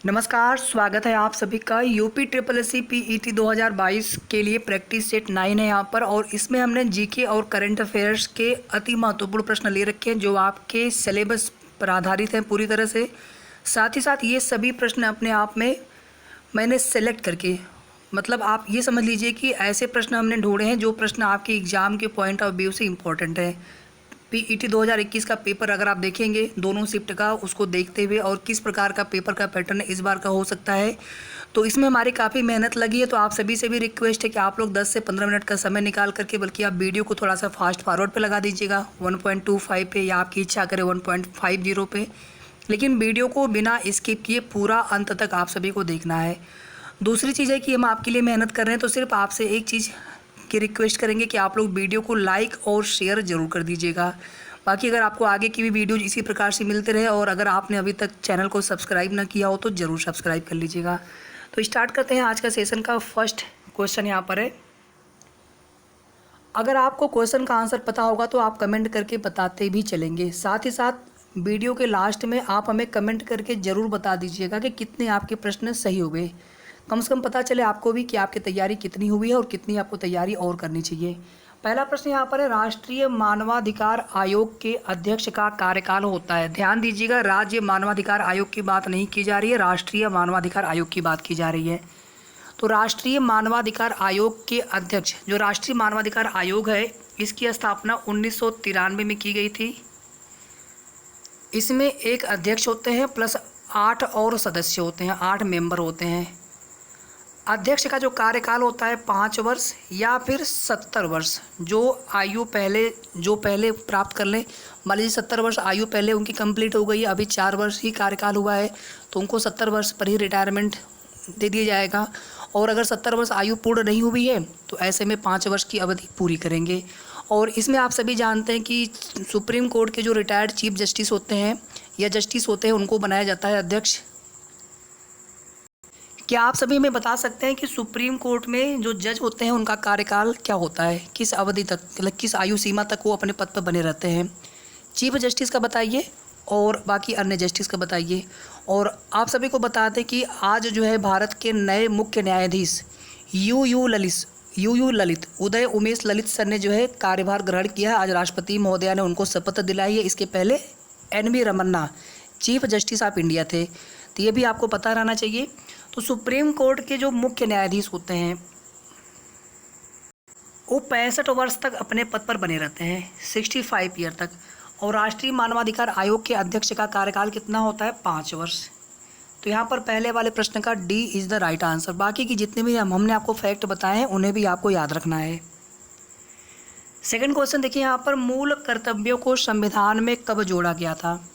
नमस्कार, स्वागत है आप सभी का UP triple S C PET 2022 के लिए प्रैक्टिस सेट 9 है यहाँ पर। और इसमें हमने जीके और करंट अफेयर्स के अति महत्वपूर्ण प्रश्न ले रखे हैं जो आपके सिलेबस पर आधारित हैं पूरी तरह से। साथ ही साथ ये सभी प्रश्न अपने आप में मैंने सेलेक्ट करके, मतलब आप ये समझ लीजिए कि ऐसे प्रश्न हमने ढूंढे हैं जो प्रश्न आपके एग्ज़ाम के पॉइंट ऑफ व्यू से इम्पोर्टेंट है। पीईटी 2021 का पेपर अगर आप देखेंगे दोनों शिफ्ट का, उसको देखते हुए और किस प्रकार का पेपर का पैटर्न इस बार का हो सकता है, तो इसमें हमारी काफ़ी मेहनत लगी है। तो आप सभी से भी रिक्वेस्ट है कि आप लोग 10 से 15 मिनट का समय निकाल करके, बल्कि आप वीडियो को थोड़ा सा फास्ट फॉरवर्ड पे लगा दीजिएगा 1.25 पे, या आपकी इच्छा करे 1.50 पे, लेकिन वीडियो को बिना स्किप किए पूरा अंत तक आप सभी को देखना है। दूसरी चीज़ है कि हम आपके लिए मेहनत कर रहे हैं, तो सिर्फ आपसे एक चीज़ की रिक्वेस्ट करेंगे कि आप लोग वीडियो को लाइक और शेयर ज़रूर कर दीजिएगा। बाकी अगर आपको आगे की भी वीडियो इसी प्रकार से मिलते रहे, और अगर आपने अभी तक चैनल को सब्सक्राइब ना किया हो तो ज़रूर सब्सक्राइब कर लीजिएगा। तो स्टार्ट करते हैं आज का सेशन का फर्स्ट क्वेश्चन यहाँ पर है। अगर आपको क्वेश्चन का आंसर पता होगा तो आप कमेंट करके बताते भी चलेंगे। साथ ही साथ वीडियो के लास्ट में आप हमें कमेंट करके ज़रूर बता दीजिएगा कि कितने आपके प्रश्न सही हो गए। कम से कम पता चले आपको भी कि आपकी तैयारी कितनी हुई है और कितनी आपको तैयारी और करनी चाहिए। पहला प्रश्न यहाँ पर है, राष्ट्रीय मानवाधिकार आयोग के अध्यक्ष का कार्यकाल होता है। ध्यान दीजिएगा, राज्य मानवाधिकार आयोग की बात नहीं की जा रही है, राष्ट्रीय मानवाधिकार आयोग की बात की जा रही है। तो राष्ट्रीय मानवाधिकार आयोग के अध्यक्ष, जो राष्ट्रीय मानवाधिकार आयोग है, इसकी स्थापना 1993 में की गई थी। इसमें एक अध्यक्ष होते हैं प्लस 8 और सदस्य होते हैं, 8 मेंबर होते हैं। अध्यक्ष का जो कार्यकाल होता है 5 वर्ष या फिर 70 वर्ष, जो पहले प्राप्त कर लें। मान लीजिए 70 वर्ष आयु पहले उनकी कंप्लीट हो गई है, अभी 4 वर्ष ही कार्यकाल हुआ है, तो उनको 70 वर्ष पर ही रिटायरमेंट दे दिया जाएगा। और अगर 70 वर्ष आयु पूर्ण नहीं हुई है तो ऐसे में 5 वर्ष की अवधि पूरी करेंगे। और इसमें आप सभी जानते हैं कि सुप्रीम कोर्ट के जो रिटायर्ड चीफ जस्टिस होते हैं या जस्टिस होते हैं, उनको बनाया जाता है अध्यक्ष। क्या आप सभी हमें बता सकते हैं कि सुप्रीम कोर्ट में जो जज होते हैं उनका कार्यकाल क्या होता है, किस अवधि तक, मतलब किस आयु सीमा तक वो अपने पद पर बने रहते हैं? चीफ जस्टिस का बताइए और बाकी अन्य जस्टिस का बताइए। और आप सभी को बता दें कि आज जो है भारत के नए मुख्य न्यायाधीश यू ललित उदय उमेश ललित सर ने जो है कार्यभार ग्रहण किया है। आज राष्ट्रपति महोदया ने उनको शपथ दिलाई है। इसके पहले NV Ramana chief justice of India थे, तो ये भी आपको पता रहना चाहिए। तो सुप्रीम कोर्ट के जो मुख्य न्यायाधीश होते हैं वो 65 वर्ष तक अपने पद पर बने रहते हैं, 65 ईयर तक। और राष्ट्रीय मानवाधिकार आयोग के अध्यक्ष का कार्यकाल कितना होता है? 5 वर्ष। तो यहाँ पर पहले वाले प्रश्न का D is the right answer. बाकी की जितने भी हमने आपको फैक्ट बताए हैं उन्हें भी आपको याद रखना है। सेकंड क्वेश्चन देखिए यहाँ पर, मूल कर्तव्यों को संविधान में कब जोड़ा गया था?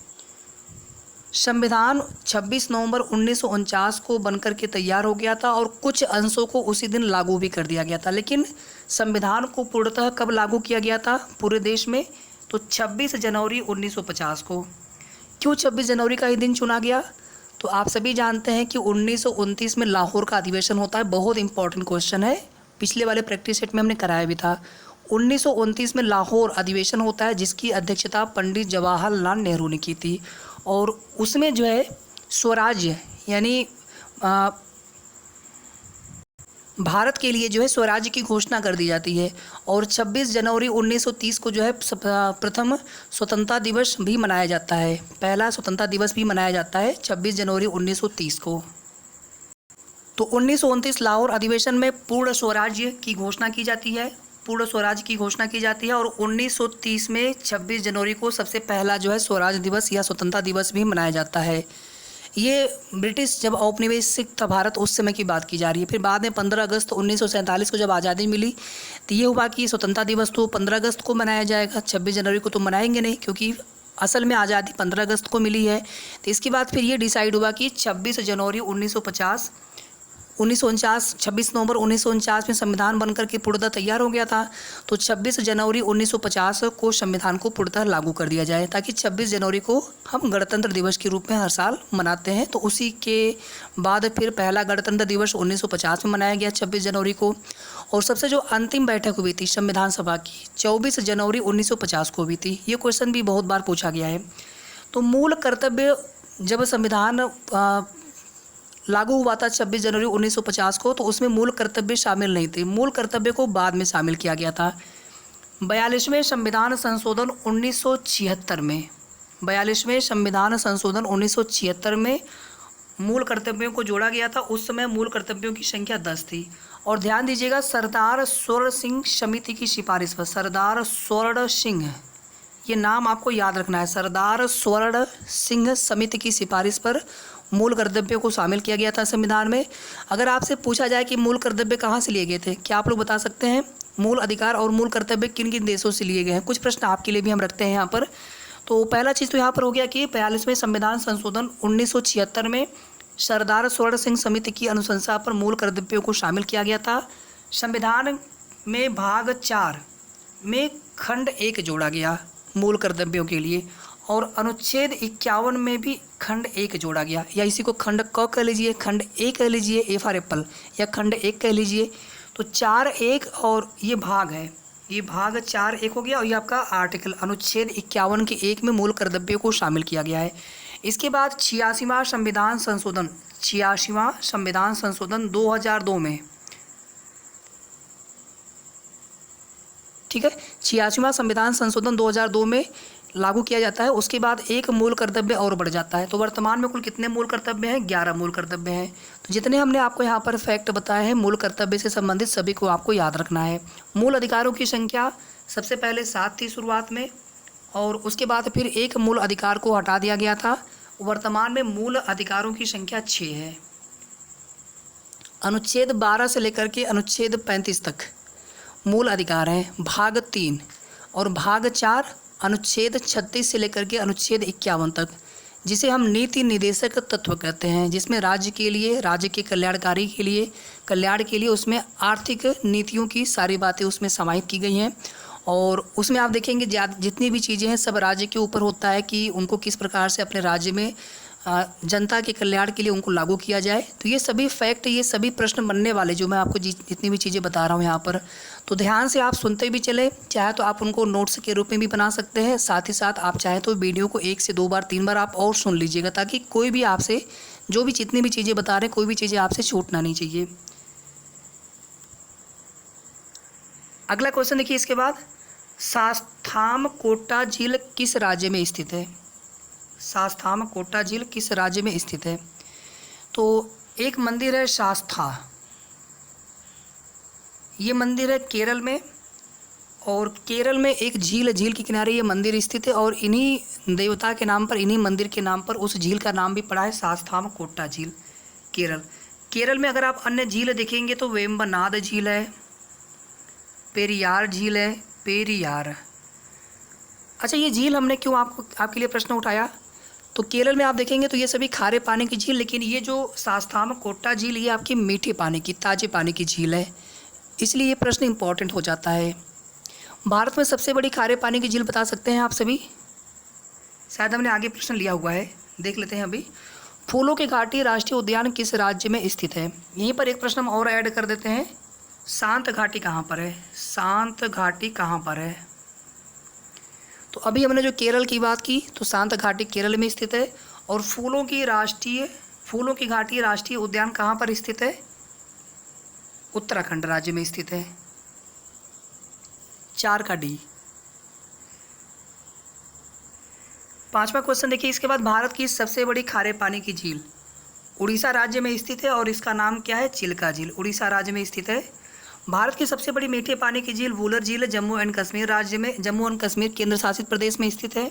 संविधान 26 नवंबर 1949 को बनकर के तैयार हो गया था और कुछ अंशों को उसी दिन लागू भी कर दिया गया था। लेकिन संविधान को पूर्णतः कब लागू किया गया था पूरे देश में? तो 26 जनवरी 1950 को। क्यों 26 जनवरी का ही दिन चुना गया? तो आप सभी जानते हैं कि 1929 में लाहौर का अधिवेशन होता है। बहुत इंपॉर्टेंट क्वेश्चन है, पिछले वाले प्रैक्टिस सेट में हमने कराया भी था। 1929 में लाहौर अधिवेशन होता है जिसकी अध्यक्षता पंडित जवाहरलाल नेहरू ने की थी। और उसमें जो है स्वराज्य यानी भारत के लिए जो है स्वराज्य की घोषणा कर दी जाती है। और 26 जनवरी 1930 को जो है प्रथम स्वतंत्रता दिवस भी मनाया जाता है, पहला स्वतंत्रता दिवस भी मनाया जाता है 26 जनवरी 1930 को। तो 1929 लाहौर अधिवेशन में पूर्ण स्वराज्य की घोषणा की जाती है, और 1930 में 26 जनवरी को सबसे पहला जो है स्वराज दिवस या स्वतंत्रता दिवस भी मनाया जाता है। ये ब्रिटिश जब औपनिवेशिक था भारत, उस समय की बात की जा रही है। फिर बाद में 15 अगस्त 1947 को जब आज़ादी मिली तो ये हुआ कि स्वतंत्रता दिवस तो 15 अगस्त को मनाया जाएगा, 26 जनवरी को तो मनाएंगे नहीं, क्योंकि असल में आज़ादी 15 अगस्त को मिली है। तो इसके बाद फिर ये डिसाइड हुआ कि 26 जनवरी 1949 26 नवंबर 1949 में संविधान बनकर के पूर्णतः तैयार हो गया था। तो 26 जनवरी 1950 को संविधान को पूर्णतः लागू कर दिया जाए, ताकि 26 जनवरी को हम गणतंत्र दिवस के रूप में हर साल मनाते हैं। तो उसी के बाद फिर पहला गणतंत्र दिवस 1950 में मनाया गया 26 जनवरी को। और सबसे जो अंतिम बैठक हुई थी संविधान सभा की 24 जनवरी 1950 को हुई थी। ये क्वेश्चन भी बहुत बार पूछा गया है। तो मूल कर्तव्य जब संविधान लागू हुआ था 26 जनवरी 1950 को, तो उसमें मूल कर्तव्य शामिल नहीं थे। मूल कर्तव्य को बाद में शामिल किया गया था। 42वें संविधान संशोधन 1976 में, 42वें संविधान संशोधन 1976 में मूल कर्तव्यों को जोड़ा गया था। उस समय मूल कर्तव्यों की संख्या 10 थी। और ध्यान दीजिएगा, सरदार स्वर्ण सिंह समिति की सिफारिश पर, सरदार स्वर्ण सिंह, ये नाम आपको याद रखना है, सरदार स्वर्ण सिंह समिति की सिफारिश पर मूल कर्तव्यों को शामिल किया गया था संविधान में। अगर आपसे पूछा जाए कि मूल कर्तव्य कहाँ से लिए गए थे, क्या आप लोग बता सकते हैं? मूल अधिकार और मूल कर्तव्य किन किन देशों से लिए गए हैं? कुछ प्रश्न आपके लिए भी हम रखते हैं यहाँ पर। तो पहला चीज़ तो यहाँ पर हो गया कि 42वें संविधान संशोधन 1976 में सरदार स्वर्ण सिंह समिति की अनुशंसा पर मूल कर्तव्यों को शामिल किया गया था। संविधान में भाग 4 में खंड 1 जोड़ा गया मूल कर्तव्यों के लिए, और अनुच्छेद 51 में भी खंड 1 जोड़ा गया, या इसी को खंड क कह लीजिए, खंड 1 कह लीजिए, ए फॉर एप्पल, या खंड 1 कह लीजिए। तो 4(1) और ये भाग है, ये भाग 4(1) हो गया, और ये आपका आर्टिकल अनुच्छेद 51 के 1 में मूल कर्तव्यों को शामिल किया गया है। इसके बाद 86वां संविधान संशोधन, 86वां संविधान संशोधन 2002 में, ठीक है, 86वां संविधान संशोधन 2002 में लागू किया जाता है। उसके बाद एक मूल कर्तव्य और बढ़ जाता है। तो वर्तमान में कुल कितने मूल कर्तव्य हैं? 11 मूल कर्तव्य हैं। तो जितने हमने आपको यहाँ पर फैक्ट बताए हैं मूल कर्तव्य से संबंधित, सभी को आपको याद रखना है। मूल अधिकारों की संख्या सबसे पहले 7 थी शुरुआत में, और उसके बाद फिर एक मूल अधिकार को हटा दिया गया था। वर्तमान में मूल अधिकारों की संख्या 6 है। अनुच्छेद 12 से लेकर के अनुच्छेद 35 तक मूल अधिकार हैं। भाग 3 और भाग 4 अनुच्छेद 36 से लेकर के अनुच्छेद 51 तक, जिसे हम नीति निर्देशक तत्व कहते हैं, जिसमें राज्य के लिए, राज्य के कल्याणकारी के लिए, कल्याण के लिए उसमें आर्थिक नीतियों की सारी बातें उसमें समाहित की गई हैं। और उसमें आप देखेंगे जितनी भी चीज़ें हैं सब राज्य के ऊपर होता है कि उनको किस प्रकार से अपने राज्य में जनता के कल्याण के लिए उनको लागू किया जाए। तो ये सभी फैक्ट, ये सभी प्रश्न बनने वाले जो मैं आपको जितनी भी चीज़ें बता रहा हूँ यहाँ पर, तो ध्यान से आप सुनते भी चले। चाहे तो आप उनको नोट्स के रूप में भी बना सकते हैं, साथ ही साथ आप चाहे तो वीडियो को 1 से 2 बार 3 बार आप और सुन लीजिएगा, ताकि कोई भी आपसे जो भी जितनी भी चीज़ें बता रहे हैं, कोई भी चीज़ें आपसे छूटना नहीं चाहिए। अगला क्वेश्चन देखिए इसके बाद, शास्तामकोटा झील किस राज्य में स्थित है? शास्तामकोटा झील किस राज्य में स्थित है? तो एक मंदिर है शास्ता, ये मंदिर है केरल में, और केरल में एक झील है, झील के किनारे ये मंदिर स्थित है, और इन्हीं देवता के नाम पर, इन्हीं मंदिर के नाम पर उस झील का नाम भी पड़ा है शास्तामकोटा झील, केरल। केरल में अगर आप अन्य झील देखेंगे तो वेम्बनाड झील है, पेरियार झील है, पेरियार। अच्छा, ये झील हमने क्यों आपके लिए प्रश्न उठाया? तो केरल में आप देखेंगे तो ये सभी खारे पानी की झील, लेकिन ये जो शास्तामकोटा झील ये आपकी मीठे पानी की, ताजे पानी की झील है, इसलिए ये प्रश्न इंपॉर्टेंट हो जाता है। भारत में सबसे बड़ी खारे पानी की झील बता सकते हैं आप सभी? शायद हमने आगे प्रश्न लिया हुआ है, देख लेते हैं अभी। फूलों की घाटी राष्ट्रीय उद्यान किस राज्य में स्थित है? यहीं पर एक प्रश्न हम और ऐड कर देते हैं, शांत घाटी कहाँ पर है? शांत घाटी कहाँ पर है? तो अभी हमने जो केरल की बात की, तो शांत घाटी केरल में स्थित है। और फूलों की घाटी राष्ट्रीय उद्यान कहाँ पर स्थित है? उत्तराखंड राज्य में स्थित है। 4 का डी। 5वां क्वेश्चन देखिए इसके बाद, भारत की सबसे बड़ी खारे पानी की झील उड़ीसा राज्य में स्थित है, और इसका नाम क्या है? चिल्का झील, उड़ीसा राज्य में स्थित है। भारत की सबसे बड़ी मीठे पानी की झील वुलर झील जम्मू एंड कश्मीर राज्य में, जम्मू एंड कश्मीर केंद्र शासित प्रदेश में स्थित है।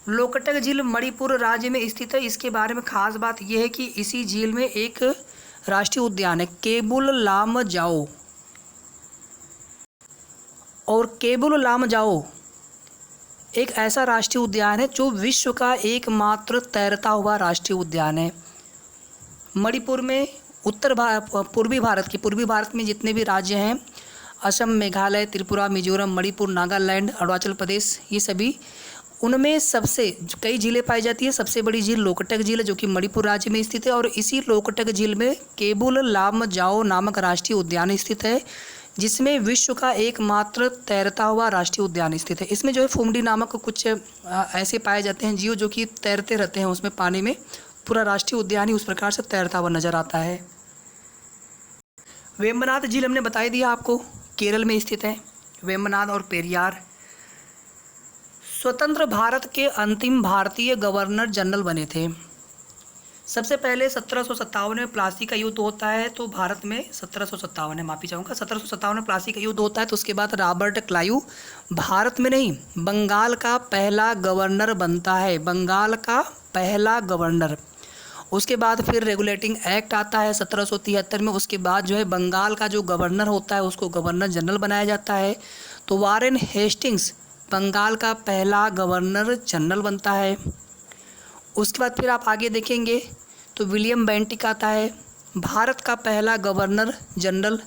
लोकटक झील मणिपुर राज्य में स्थित है। इसके बारे में खास बात यह है कि इसी झील में एक राष्ट्रीय उद्यान है, केबुल लामजाओ, और केबुल लामजाओ एक ऐसा राष्ट्रीय उद्यान है जो विश्व का एकमात्र तैरता हुआ राष्ट्रीय उद्यान है। मणिपुर में पूर्वी भारत में जितने भी राज्य हैं, असम, मेघालय, त्रिपुरा, मिजोरम, मणिपुर, नागालैंड, अरुणाचल प्रदेश, ये सभी, उनमें सबसे कई झीलें पाई जाती है। सबसे बड़ी झील लोकटक झील है जो कि मणिपुर राज्य में स्थित है, और इसी लोकटक झील में केबुल लामजाओ नामक राष्ट्रीय उद्यान स्थित है, जिसमें विश्व का एकमात्र तैरता हुआ राष्ट्रीय उद्यान स्थित है। इसमें जो है फुमडी नामक कुछ ऐसे पाए जाते हैं जीव जो कि तैरते रहते हैं उसमें पानी में, पूरा राष्ट्रीय उद्यान ही उस प्रकार से तैरता हुआ नज़र आता है। वेम्बनाड झील हमने बता ही दिया आपको, केरल में स्थित है। वेम्बनाड और पेरियार। स्वतंत्र भारत के अंतिम भारतीय गवर्नर जनरल बने थे। सबसे पहले 1757 में प्लासी का युद्ध होता है, तो भारत में 1757 है, माफ़ी चाहूँगा, 1757 में प्लासी का युद्ध होता है। तो उसके बाद रॉबर्ट क्लाइव भारत में नहीं, बंगाल का पहला गवर्नर बनता है, बंगाल का पहला गवर्नर। उसके बाद फिर रेगुलेटिंग एक्ट आता है 1773 में। उसके बाद जो है बंगाल का जो गवर्नर होता है उसको गवर्नर जनरल बनाया जाता है। तो वारेन हेस्टिंग्स बंगाल का पहला गवर्नर जनरल बनता है। उसके बाद फिर आप आगे देखेंगे तो विलियम बेंटिक आता है, भारत का पहला गवर्नर जनरल।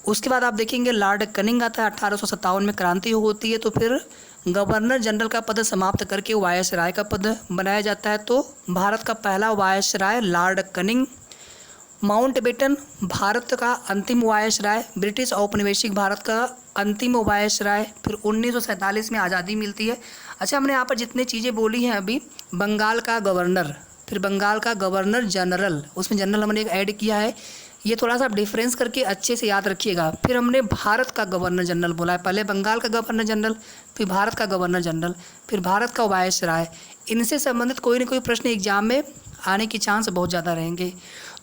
उसके बाद आप देखेंगे लॉर्ड कनिंग आता है, 1857 में क्रांति होती है, तो फिर गवर्नर जनरल का पद समाप्त करके वायसराय का पद बनाया जाता है। तो भारत का पहला viceroy Lord cunning. Mountbatten Bharat का अंतिम वायसराय, ब्रिटिश औपनिवेशिक भारत का अंतिम वायसराय। फिर 1947 में आज़ादी मिलती है। अच्छा, हमने यहाँ पर जितनी चीज़ें बोली हैं अभी, बंगाल का गवर्नर, फिर बंगाल का गवर्नर जनरल, उसमें जनरल हमने एक ऐड किया है, ये थोड़ा सा आप डिफरेंस करके अच्छे से याद रखिएगा। फिर हमने भारत का गवर्नर जनरल बोला है, पहले बंगाल का गवर्नर जनरल, फिर भारत का गवर्नर जनरल, फिर भारत का वायसराय। इनसे संबंधित कोई ना कोई प्रश्न एग्जाम में आने की चांस बहुत ज़्यादा रहेंगे।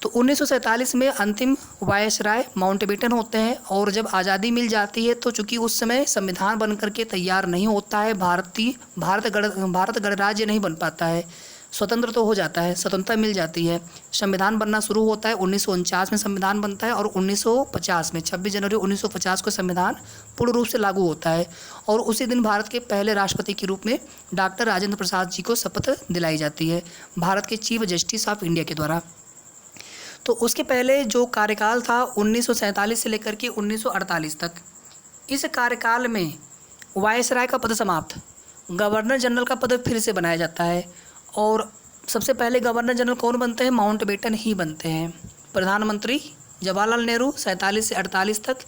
तो 1947 में अंतिम वायसराय माउंटबेटन होते हैं। और जब आज़ादी मिल जाती है तो चूँकि उस समय संविधान बन करके तैयार नहीं होता है, भारत गणराज्य नहीं बन पाता है, स्वतंत्र तो हो जाता है, स्वतंत्रता मिल जाती है, संविधान बनना शुरू होता है। 1949 में संविधान बनता है और 1950 में 26 जनवरी 1950 को संविधान पूर्ण रूप से लागू होता है। और उसी दिन भारत के पहले राष्ट्रपति के रूप में डॉक्टर राजेंद्र प्रसाद जी को शपथ दिलाई जाती है भारत के चीफ जस्टिस ऑफ इंडिया के द्वारा। तो उसके पहले जो कार्यकाल था 1947 से लेकर के 1948 तक, इस कार्यकाल में वायसराय का पद समाप्त, गवर्नर जनरल का पद फिर से बनाया जाता है। और सबसे पहले गवर्नर जनरल कौन बनते हैं? माउंटबेटन ही बनते हैं। प्रधानमंत्री जवाहरलाल नेहरू 47 से 48 तक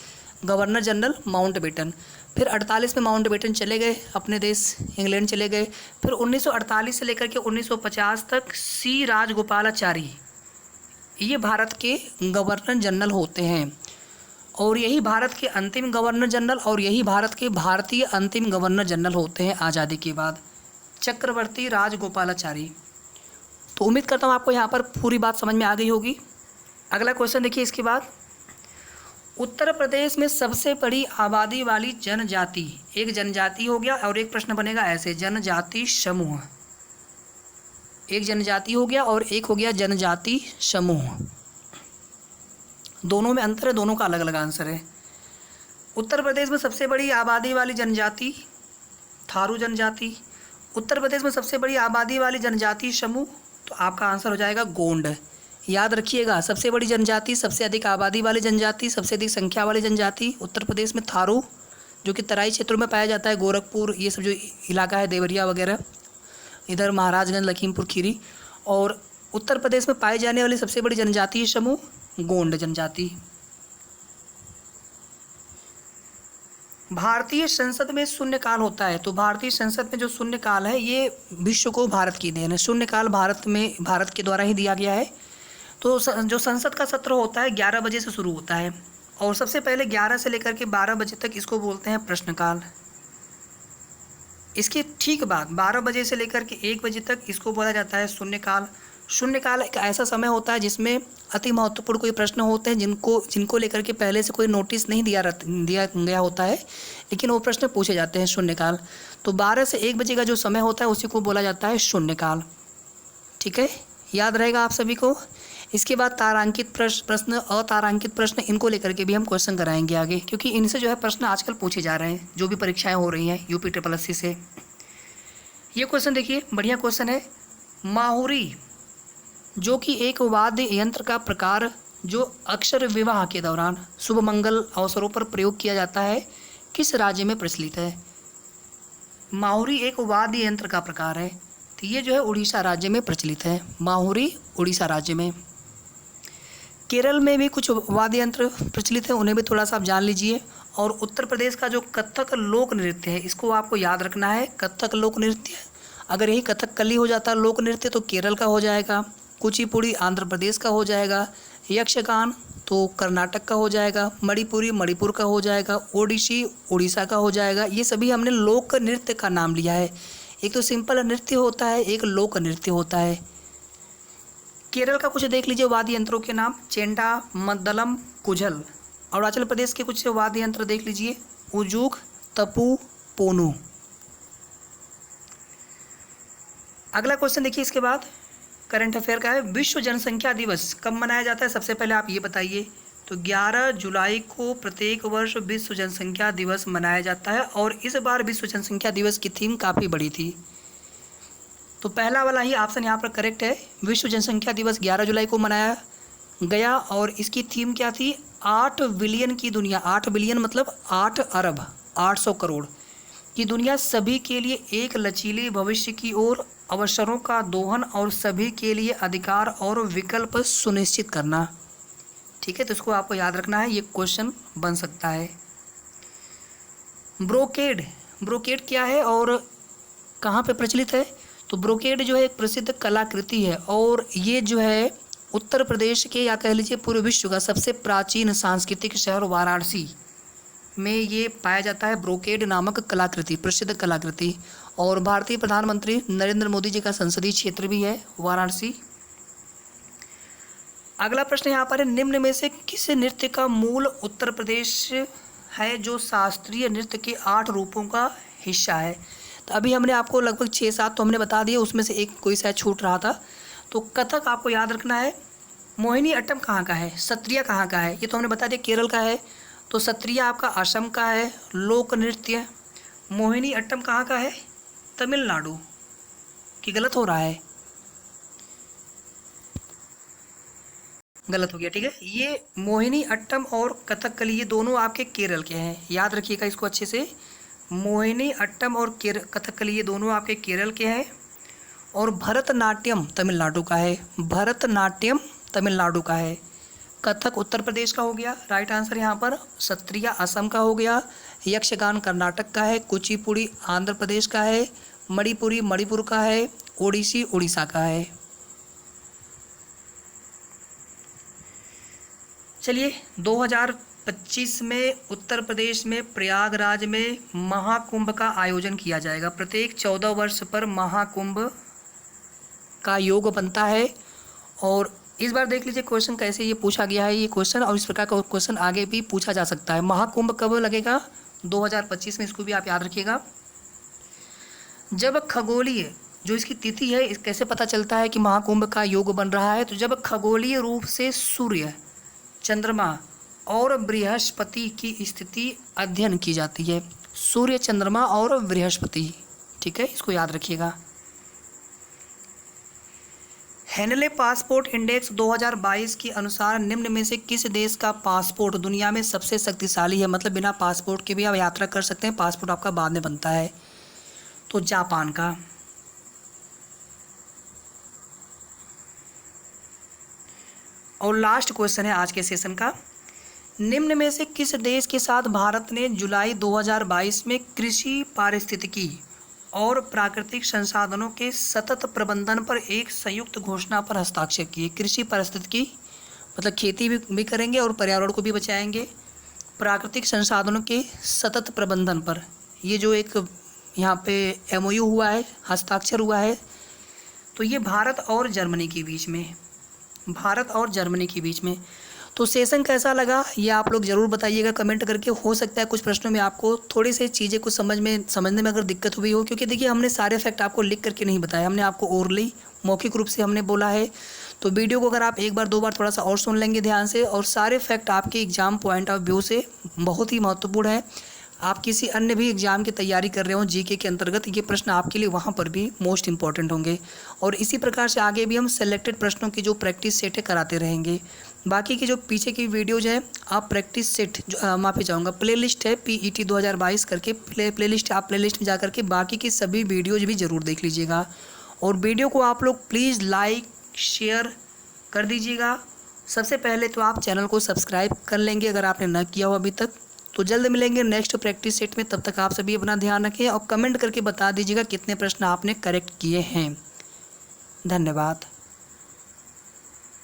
गवर्नर जनरल माउंटबेटन। फिर 48 में माउंटबेटन चले गए अपने देश, इंग्लैंड चले गए। फिर 1948 से लेकर के 1950 तक सी राजगोपालाचारी, ये भारत के गवर्नर जनरल होते हैं। और यही भारत के अंतिम गवर्नर जनरल और यही भारत के भारतीय अंतिम गवर्नर जनरल होते हैं आज़ादी के बाद, चक्रवर्ती राजगोपालाचारी। तो उम्मीद करता हूँ आपको यहाँ पर पूरी बात समझ में आ गई होगी। अगला क्वेश्चन देखिए इसके बाद, उत्तर प्रदेश में सबसे बड़ी आबादी वाली जनजाति, एक जनजाति हो गया और एक प्रश्न बनेगा ऐसे, जनजाति समूह, एक जनजाति हो गया और एक हो गया जनजाति समूह। दोनों में अंतर है, दोनों का अलग अलग आंसर है। उत्तर प्रदेश में सबसे बड़ी आबादी वाली जनजाति थारू जनजाति, उत्तर प्रदेश में सबसे बड़ी आबादी वाली जनजाति समूह, तो आपका आंसर हो जाएगा गोंड। याद रखिएगा, सबसे बड़ी जनजाति, सबसे अधिक आबादी वाली जनजाति, सबसे अधिक संख्या वाली जनजाति उत्तर प्रदेश में थारू, जो कि तराई क्षेत्रों में पाया जाता है, गोरखपुर ये सब जो इलाका है, देवरिया वगैरह, इधर महाराजगंज, लखीमपुर खीरी। और उत्तर प्रदेश में पाई जाने वाली सबसे बड़ी जनजातीय समूह गोंड जनजाति। भारतीय संसद में शून्यकाल होता है, तो भारतीय संसद में जो शून्यकाल है ये विश्व को भारत की देन है। शून्यकाल भारत के द्वारा ही दिया गया है। तो जो संसद का सत्र होता है 11 बजे से शुरू होता है और सबसे पहले 11 से लेकर के 12 बजे तक इसको बोलते हैं प्रश्नकाल। इसके ठीक बाद 12 बजे से लेकर के 1 बजे तक इसको बोला जाता है शून्यकाल। शून्यकाल एक ऐसा समय होता है जिसमें अति महत्वपूर्ण कोई प्रश्न होते हैं जिनको लेकर के पहले से कोई नोटिस नहीं दिया गया होता है, लेकिन वो प्रश्न पूछे जाते हैं शून्यकाल। तो 12 से 1 बजे का जो समय होता है उसी को बोला जाता है शून्यकाल। ठीक है, याद रहेगा आप सभी को। इसके बाद तारांकित प्रश्न, अतारांकित प्रश्न, इनको लेकर के भी हम क्वेश्चन कराएंगे आगे, क्योंकि इनसे जो है प्रश्न आजकल पूछे जा रहे हैं जो भी परीक्षाएं हो रही हैं यूपी SSC से। ये क्वेश्चन देखिए, बढ़िया क्वेश्चन है। माहुरी जो कि एक वाद्य यंत्र का प्रकार जो अक्षर विवाह के दौरान शुभ मंगल अवसरों पर प्रयोग किया जाता है, किस राज्य में प्रचलित है? माहुरी एक वाद्य यंत्र का प्रकार है, तो ये जो है उड़ीसा राज्य में प्रचलित है। माहुरी उड़ीसा राज्य में। केरल में भी कुछ वाद्य यंत्र प्रचलित है, उन्हें भी थोड़ा सा आप जान लीजिए। और उत्तर प्रदेश का जो कथक लोक नृत्य है, इसको आपको याद रखना है। कथक लोक नृत्य, अगर यही कथकली हो जाता लोक नृत्य तो केरल का हो जाएगा। कुचिपुड़ी आंध्र प्रदेश का हो जाएगा, यक्षगान तो कर्नाटक का हो जाएगा, मणिपुरी मणिपुर का हो जाएगा, ओडिसी उड़ीसा का हो जाएगा। ये सभी हमने लोक नृत्य का नाम लिया है। एक तो सिंपल नृत्य होता है, एक लोक नृत्य होता है। केरल का कुछ देख लीजिए वाद्य यंत्रों के नाम, चेंडा, मद्दलम, कुझल। अरुणाचल प्रदेश के कुछ वाद्य यंत्र देख लीजिए, उजुक, तपू, पोनू। अगला क्वेश्चन देखिए इसके बाद करंट अफेयर का है, विश्व जनसंख्या दिवस कब मनाया जाता है? सबसे पहले आप ये बताइए। तो 11 जुलाई को प्रत्येक वर्ष विश्व जनसंख्या दिवस मनाया जाता है और इस बार विश्व जनसंख्या दिवस की थीम काफ़ी बड़ी थी। तो पहला वाला ही ऑप्शन यहाँ पर करेक्ट है। विश्व जनसंख्या दिवस 11 जुलाई को मनाया गया और इसकी थीम क्या थी? 8 बिलियन की दुनिया। 8 बिलियन मतलब 8 अरब 800 करोड़ की दुनिया, सभी के लिए एक लचीले भविष्य की ओर, अवसरों का दोहन और सभी के लिए अधिकार और विकल्प सुनिश्चित करना। ठीक है, तो इसको आपको याद रखना है, ये क्वेश्चन बन सकता है। ब्रोकेड, ब्रोकेड क्या है और कहाँ पे प्रचलित है? तो ब्रोकेड जो है एक प्रसिद्ध कलाकृति है और ये जो है उत्तर प्रदेश के या कह लीजिए पूरे विश्व का सबसे प्राचीन सांस्कृतिक शहर वाराणसी में ये पाया जाता है। ब्रोकेड नामक कलाकृति, प्रसिद्ध कलाकृति, और भारतीय प्रधानमंत्री नरेंद्र मोदी जी का संसदीय क्षेत्र भी है वाराणसी। अगला प्रश्न यहाँ पर है, निम्न में से किस नृत्य का मूल उत्तर प्रदेश है जो शास्त्रीय नृत्य के 8 रूपों का हिस्सा है? तो अभी हमने आपको लगभग 6-7 तो हमने बता दिए, उसमें से एक कोई शायद छूट रहा था। तो कथक आपको याद रखना है। मोहिनी अट्टम कहाँ का है? सत्रिया कहाँ का है? ये तो हमने बता दिया केरल का है। तो सत्रिया आपका असम का है लोक नृत्य। मोहिनी अट्टम कहाँ का है? तमिलनाडु। कि गलत हो रहा है? गलत हो गया, ठीक है। ये मोहिनी अट्टम और कथकली ये दोनों आपके केरल के हैं, याद रखिएगा इसको अच्छे से। मोहिनी अट्टम और कथकली ये दोनों आपके केरल के हैं और भरतनाट्यम तमिलनाडु का है। भरतनाट्यम तमिलनाडु का है। कथक उत्तर प्रदेश का हो गया राइट आंसर यहाँ पर। सत्रिया असम का हो गया। यक्षगान कर्नाटक का है। कुचिपुड़ी आंध्र प्रदेश का है। मणिपुरी मणिपुर का है। ओडिसी उड़ीसा का है। चलिए 2025 में उत्तर प्रदेश में प्रयागराज में महाकुंभ का आयोजन किया जाएगा। प्रत्येक 14 वर्ष पर महाकुंभ का योग बनता है और इस बार देख लीजिए क्वेश्चन कैसे ये पूछा गया है ये क्वेश्चन, और इस प्रकार का क्वेश्चन आगे भी पूछा जा सकता है। महाकुंभ कब लगेगा? 2025 में, इसको भी आप याद रखिएगा। जब खगोलीय जो इसकी तिथि है, इस कैसे पता चलता है कि महाकुंभ का योग बन रहा है? तो जब खगोलीय रूप से सूर्य, चंद्रमा और बृहस्पति की स्थिति अध्ययन की जाती है। सूर्य, चंद्रमा और बृहस्पति, ठीक है, इसको याद रखिएगा। हेनले पासपोर्ट इंडेक्स 2022 के अनुसार निम्न में से किस देश का पासपोर्ट दुनिया में सबसे शक्तिशाली है? मतलब बिना पासपोर्ट के भी आप यात्रा कर सकते हैं, पासपोर्ट आपका बाद में बनता है। तो जापान का। और लास्ट क्वेश्चन है आज के सेशन का, निम्न में से किस देश के साथ भारत ने जुलाई 2022 में कृषि, पारिस्थितिकी और प्राकृतिक संसाधनों के सतत प्रबंधन पर एक संयुक्त घोषणा पर हस्ताक्षर किए? कृषि, पारिस्थितिकी मतलब खेती भी करेंगे और पर्यावरण को भी बचाएंगे। प्राकृतिक संसाधनों के सतत प्रबंधन पर ये जो एक यहाँ पे MOU हुआ है, हस्ताक्षर हुआ है, तो ये भारत और जर्मनी के बीच में, भारत और जर्मनी के बीच में। तो सेशन कैसा लगा ये आप लोग ज़रूर बताइएगा कमेंट करके। हो सकता है कुछ प्रश्नों में आपको थोड़ी सी चीज़ें कुछ समझने में अगर दिक्कत हुई हो, क्योंकि देखिए हमने सारे फैक्ट आपको लिख करके नहीं बताया, हमने आपको ओरली मौखिक रूप से हमने बोला है। तो वीडियो को अगर आप एक बार 2 बार थोड़ा सा और सुन लेंगे ध्यान से, और सारे फैक्ट आपके एग्जाम पॉइंट ऑफ व्यू से बहुत ही महत्वपूर्ण है। आप किसी अन्य भी एग्जाम की तैयारी कर रहे हो जीके के अंतर्गत, ये प्रश्न आपके लिए वहाँ पर भी मोस्ट इंपॉर्टेंट होंगे। और इसी प्रकार से आगे भी हम सेलेक्टेड प्रश्नों की जो प्रैक्टिस सेट है कराते रहेंगे। बाकी की जो पीछे की वीडियोज हैं आप प्रैक्टिस सेट जो माफ़ी चाहूँगा प्लेलिस्ट है PET 2022 करके प्लेलिस्ट, आप प्लेलिस्ट में जा करके बाकी की सभी वीडियोज भी ज़रूर देख लीजिएगा। और वीडियो को आप लोग प्लीज़ लाइक शेयर कर दीजिएगा। सबसे पहले तो आप चैनल को सब्सक्राइब कर लेंगे अगर आपने न किया हो अभी तक। तो जल्द मिलेंगे नेक्स्ट प्रैक्टिस सेट में, तब तक आप सभी अपना ध्यान रखें और कमेंट करके बता दीजिएगा कितने प्रश्न आपने करेक्ट किए हैं। धन्यवाद।